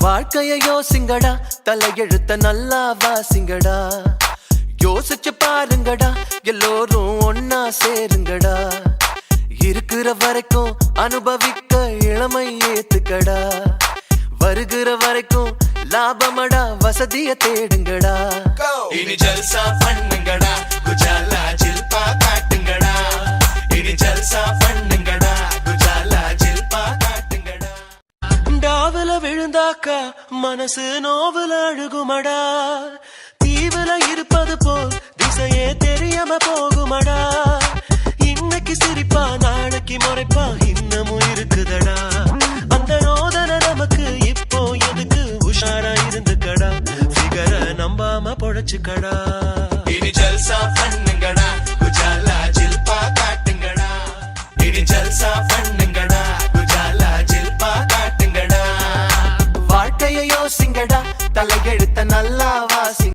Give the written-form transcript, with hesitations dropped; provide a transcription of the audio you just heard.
வாழ்க்கைய யோசிங்கடா, தலையெழுத்த நல்லா வாசிங்கடா. யோசிச்சு பாருங்கடா, எல்லோரும் ஒன்னா சேருங்கடா. இருக்கிற வரைக்கும் அனுபவிக்க இளமை ஏத்துக்கடா. வருகிற வரைக்கும் லாபமடா, வசதிய தேடுங்கடா. இனி ஜல்சா பண்ணுங்கடா, குஜாலா ஜில்பா காட்டுங்கடா. இனி ஜல்சா பண்ணுங்கடா, குஜாலா ஜில்பா காட்டுங்கடா. டாவுல விழுந்தாக்கா மனசு நோவுல அழுகுமடா. தீவுல இருப்பது போல் திசையே தெரியாம போகுமடா. இன்னைக்கு சிரிப்பா நாளைக்கு முறைப்பா இன்னமும் இருக்குதடா. அந்த யோதனை நமக்கு இப்போ எதுக்கு உஷாரா இருந்துக்கடா. ஃபிகரை நம்பாம பொழைச்சுக்கடா.